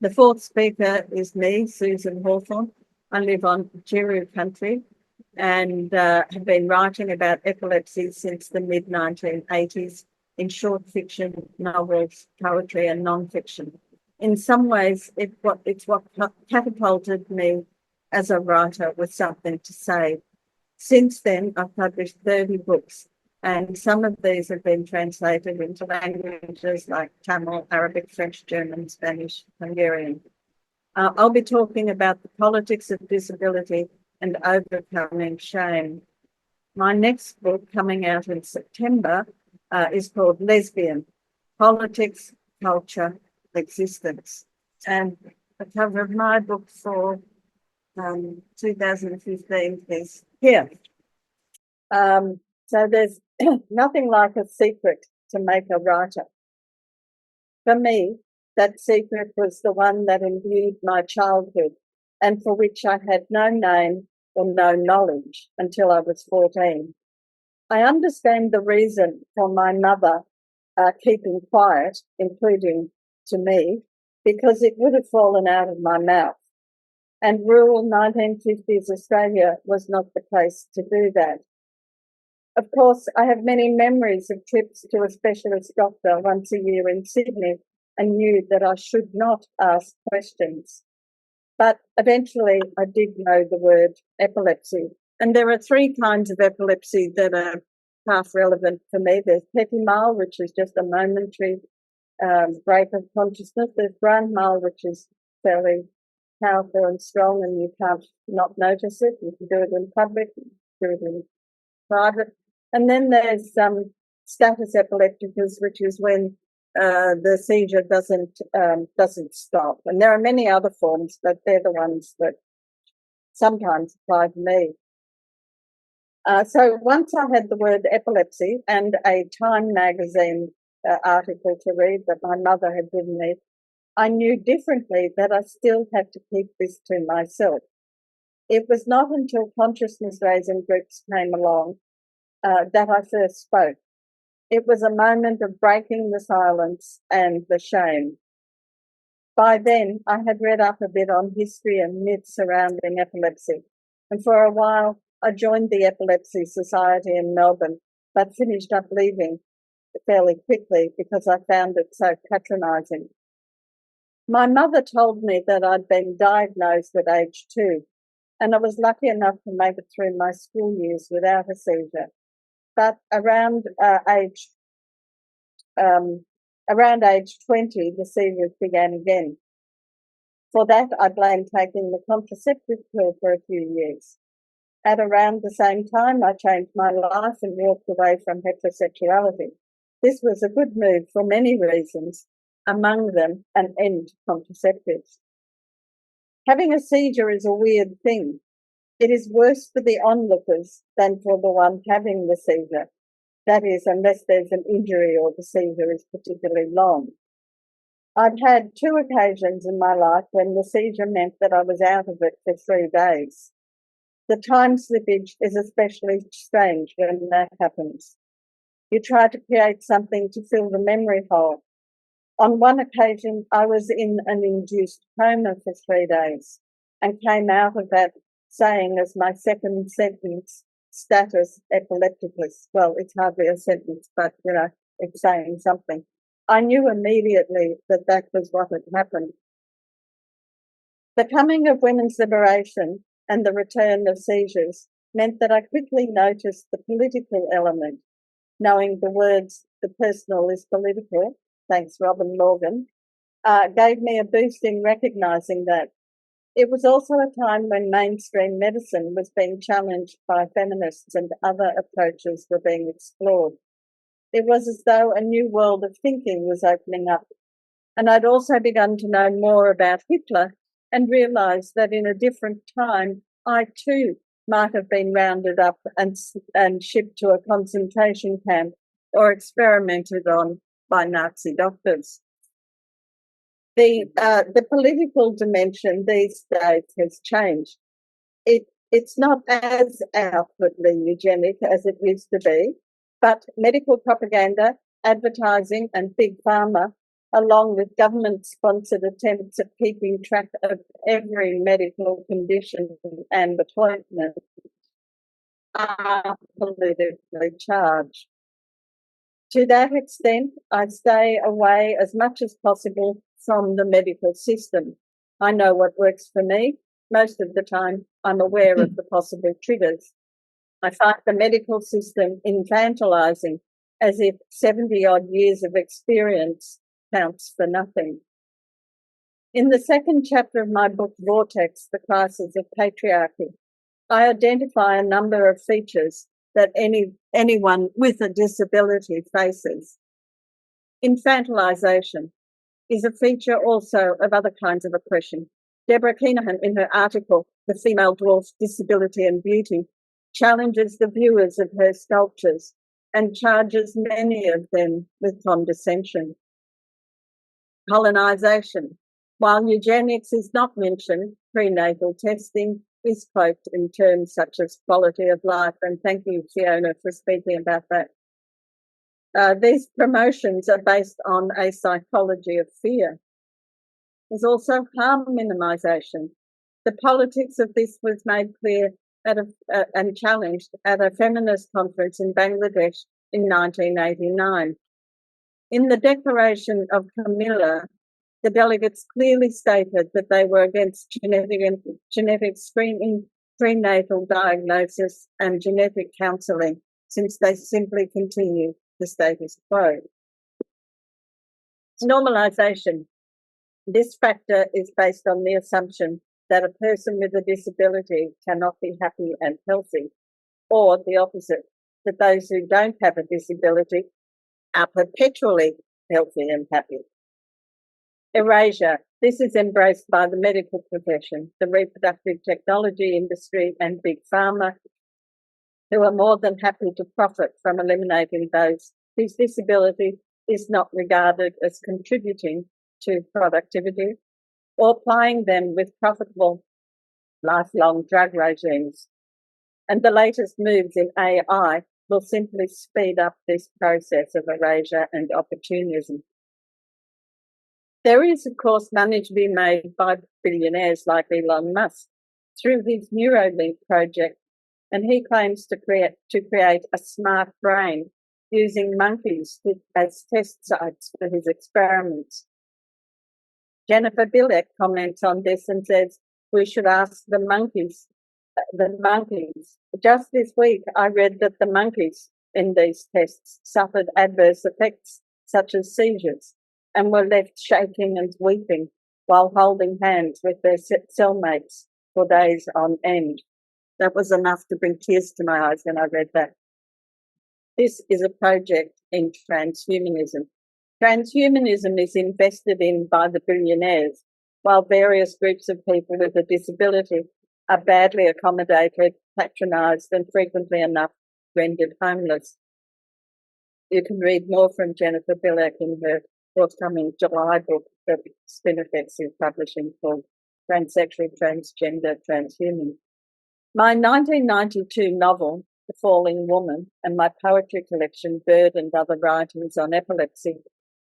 The fourth speaker is me, Susan Hawthorne. I live on Djiru country and have been writing about epilepsy since the mid-1980s in short fiction, novels, poetry and non-fiction. In some ways, it's what catapulted me as a writer with something to say. Since then, I've published 30 books, and some of these have been translated into languages like Tamil, Arabic, French, German, Spanish, Hungarian. I'll be talking about the politics of disability and overcoming shame. My next book, coming out in September, is called Lesbian, Politics, Culture, Existence. And the cover of my book for 2015 is here. So there's nothing like a secret to make a writer. For me, that secret was the one that imbued my childhood and for which I had no name or no knowledge until I was 14. I understand the reason for my mother keeping quiet, including to me, because it would have fallen out of my mouth. And rural 1950s Australia was not the place to do that. Of course, I have many memories of trips to a specialist doctor once a year in Sydney and knew that I should not ask questions. But eventually I did know the word epilepsy. And there are three kinds of epilepsy that are half relevant for me. There's petit mal, which is just a momentary break of consciousness. There's grand mal, which is fairly powerful and strong and you can't not notice it. You can do it in public, you can do it in private. And then there's status epilepticus, which is when the seizure doesn't stop. And there are many other forms, but they're the ones that sometimes apply to me. So once I had the word epilepsy and a Time magazine article to read that my mother had given me, I knew differently that I still had to keep this to myself. It was not until consciousness raising groups came along that I first spoke. It was a moment of breaking the silence and the shame. By then, I had read up a bit on history and myths surrounding epilepsy, and for a while I joined the Epilepsy Society in Melbourne, but finished up leaving fairly quickly because I found it so patronising. My mother told me that I'd been diagnosed at age 2, and I was lucky enough to make it through my school years without a seizure. But around age 20, the seizures began again. For that, I blamed taking the contraceptive pill for a few years. At around the same time, I changed my life and walked away from heterosexuality. This was a good move for many reasons, among them an end to contraceptives. Having a seizure is a weird thing. It is worse for the onlookers than for the one having the seizure. That is, unless there's an injury or the seizure is particularly long. I've had 2 occasions in my life when the seizure meant that I was out of it for 3 days. The time slippage is especially strange when that happens. You try to create something to fill the memory hole. On one occasion, I was in an induced coma for 3 days and came out of that saying as my second sentence, status epilepticus. Well, it's hardly a sentence, but, it's saying something. I knew immediately that that was what had happened. The coming of women's liberation and the return of seizures meant that I quickly noticed the political element, knowing the words, the personal is political, thanks Robin Morgan, gave me a boost in recognising that. It was also a time when mainstream medicine was being challenged by feminists and other approaches were being explored. It was as though a new world of thinking was opening up. And I'd also begun to know more about Hitler and realised that in a different time, I too might have been rounded up and shipped to a concentration camp or experimented on by Nazi doctors. The political dimension these days has changed. It's not as outwardly eugenic as it used to be, but medical propaganda, advertising and big pharma along with government-sponsored attempts at keeping track of every medical condition and appointment, are politically charged. To that extent, I stay away as much as possible from the medical system. I know what works for me. Most of the time, I'm aware of the possible triggers. I find the medical system infantilizing, as if 70-odd years of experience counts for nothing. In the second chapter of my book, Vortex, The Crisis of Patriarchy, I identify a number of features that anyone with a disability faces. Infantilization is a feature also of other kinds of oppression. Deborah Keenahan, in her article, The Female Dwarf, Disability and Beauty, challenges the viewers of her sculptures and charges many of them with condescension. Colonisation. While eugenics is not mentioned, prenatal testing is cloaked in terms such as quality of life, and thank you, Fiona, for speaking about that. These promotions are based on a psychology of fear. There's also harm minimisation. The politics of this was made clear and challenged at a feminist conference in Bangladesh in 1989. In the Declaration of Camilla, the delegates clearly stated that they were against genetic screening, prenatal diagnosis, and genetic counselling, since they simply continue the status quo. Normalisation. This factor is based on the assumption that a person with a disability cannot be happy and healthy, or the opposite, that those who don't have a disability are perpetually healthy and happy. Erasure. This is embraced by the medical profession, the reproductive technology industry, and big pharma, who are more than happy to profit from eliminating those whose disability is not regarded as contributing to productivity, or plying them with profitable lifelong drug regimes. And the latest moves in AI will simply speed up this process of erasure and opportunism. There is, of course, money to be made by billionaires like Elon Musk through his Neuralink project, and he claims to create a smart brain using monkeys as test sites for his experiments. Jennifer Bilek comments on this and says, we should ask the monkeys. Just this week, I read that the monkeys in these tests suffered adverse effects such as seizures and were left shaking and weeping while holding hands with their cellmates for days on end. That was enough to bring tears to my eyes when I read that. This is a project in transhumanism. Transhumanism is invested in by the billionaires, while various groups of people with a disability are badly accommodated, patronised, and frequently enough rendered homeless. You can read more from Jennifer Bilek in her forthcoming July book that Spinifex is publishing called Transsexual, Transgender, Transhuman. My 1992 novel, The Falling Woman, and my poetry collection, Bird and Other Writings on Epilepsy,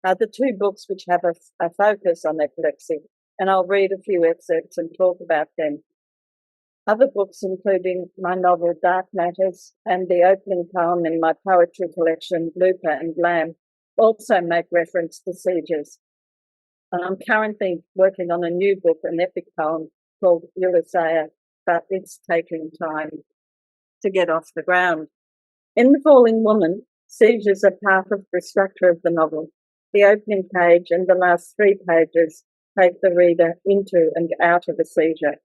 are the two books which have a focus on epilepsy, and I'll read a few excerpts and talk about them. Other books, including my novel Dark Matters and the opening poem in my poetry collection, Looper and Lamb, also make reference to seizures. And I'm currently working on a new book, an epic poem called Ulysses, but it's taking time to get off the ground. In The Falling Woman, seizures are part of the structure of the novel. The opening page and the last 3 pages take the reader into and out of a seizure.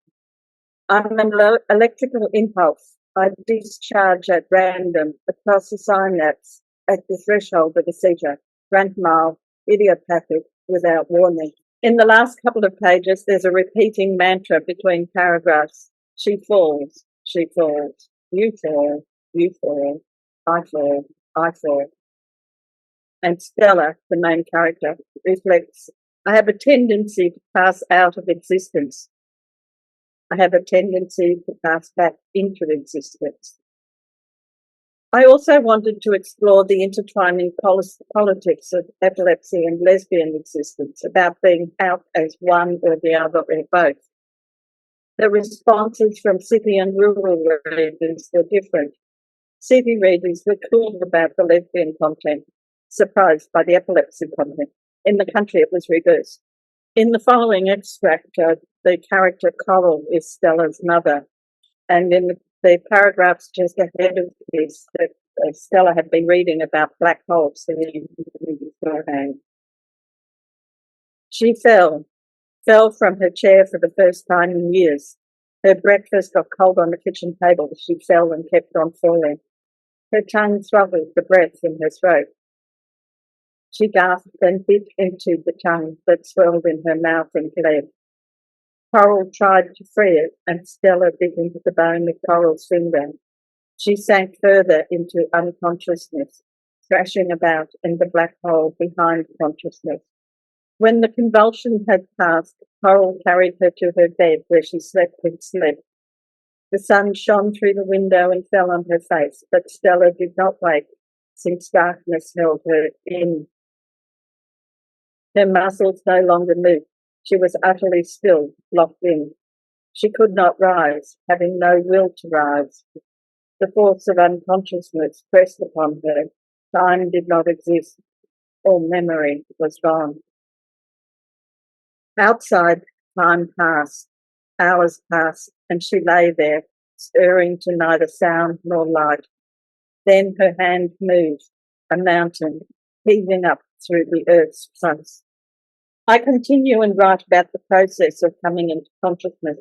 I'm an electrical impulse. I discharge at random across a synapse at the threshold of a seizure, rank mile, idiopathic, without warning. In the last couple of pages, there's a repeating mantra between paragraphs. She falls, you fall, you fall, I fall, I fall. And Stella, the main character, reflects, I have a tendency to pass out of existence. I have a tendency to pass back into existence. I also wanted to explore the intertwining politics of epilepsy and lesbian existence, about being out as one or the other or both. The responses from city and rural readers were different. City readers were cool about the lesbian content, surprised by the epilepsy content. In the country, it was reversed. In the following extract, the character Coral is Stella's mother, and in the paragraphs just ahead of this, Stella had been reading about black holes beforehand. She fell from her chair for the first time in years. Her breakfast got cold on the kitchen table. She fell and kept on falling. Her tongue throttled the breath in her throat. She gasped and bit into the tongue that swelled in her mouth and bled. Coral tried to free it, and Stella bit into the bone of Coral's finger. She sank further into unconsciousness, thrashing about in the black hole behind consciousness. When the convulsion had passed, Coral carried her to her bed, where she slept and slept. The sun shone through the window and fell on her face, but Stella did not wake, since darkness held her in. Her muscles no longer moved. She was utterly still, locked in. She could not rise, having no will to rise. The force of unconsciousness pressed upon her. Time did not exist. All memory was gone. Outside, time passed. Hours passed, and she lay there, stirring to neither sound nor light. Then her hand moved, a mountain, heaving up through the earth's crust. I continue and write about the process of coming into consciousness,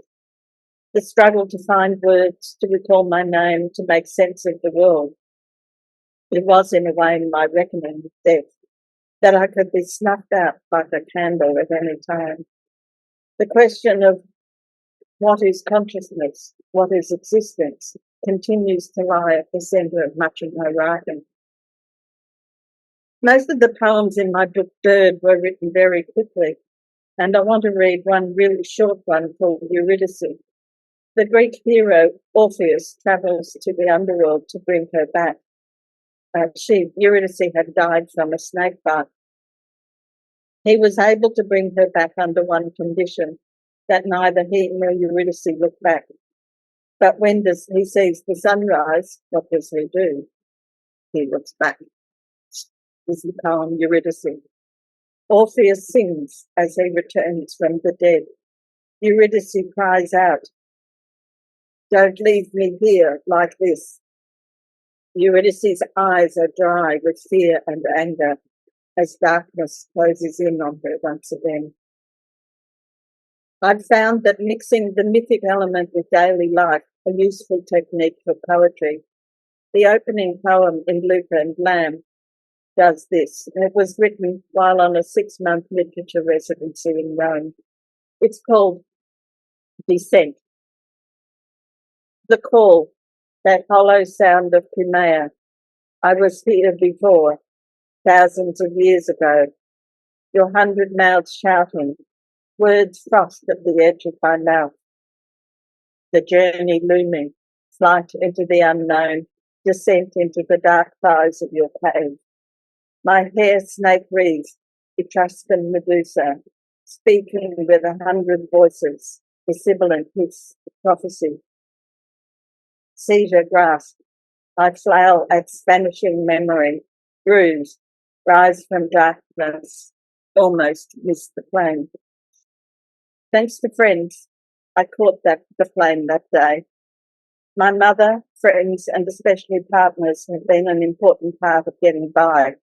the struggle to find words, to recall my name, to make sense of the world. It was, in a way, my reckoning with death, that I could be snuffed out like a candle at any time. The question of what is consciousness, what is existence, continues to lie at the centre of much of my writing. Most of the poems in my book Bird were written very quickly, and I want to read one really short one called Eurydice. The Greek hero Orpheus travels to the underworld to bring her back. Eurydice, had died from a snake bite. He was able to bring her back under one condition, that neither he nor Eurydice look back. But when he sees the sunrise, what does he do? He looks back. This is the poem Eurydice. Orpheus sings as he returns from the dead. Eurydice cries out, "Don't leave me here like this." Eurydice's eyes are dry with fear and anger as darkness closes in on her once again. I've found that mixing the mythic element with daily life a useful technique for poetry. The opening poem in Luca and Lamb does this. It was written while on a 6-month literature residency in Rome. It's called Descent. The call, that hollow sound of Crimea. I was here before, thousands of years ago. Your 100 mouths shouting, words frost at the edge of my mouth. The journey looming, flight into the unknown, descent into the dark thighs of your cave. My hair snake wreathed, Etruscan Medusa, speaking with 100 voices, the sibilant hiss, prophecy. Seizure grasp, I flail at vanishing memory, bruised, rise from darkness, almost miss the flame. Thanks to friends, I caught the flame that day. My mother, friends, and especially partners have been an important part of getting by.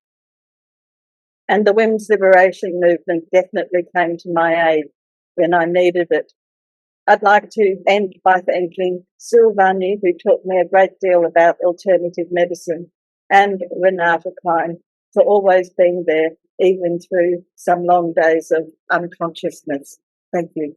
And the women's liberation movement definitely came to my aid when I needed it. I'd like to end by thanking Silvani, who taught me a great deal about alternative medicine, and Renata Klein for always being there, even through some long days of unconsciousness. Thank you.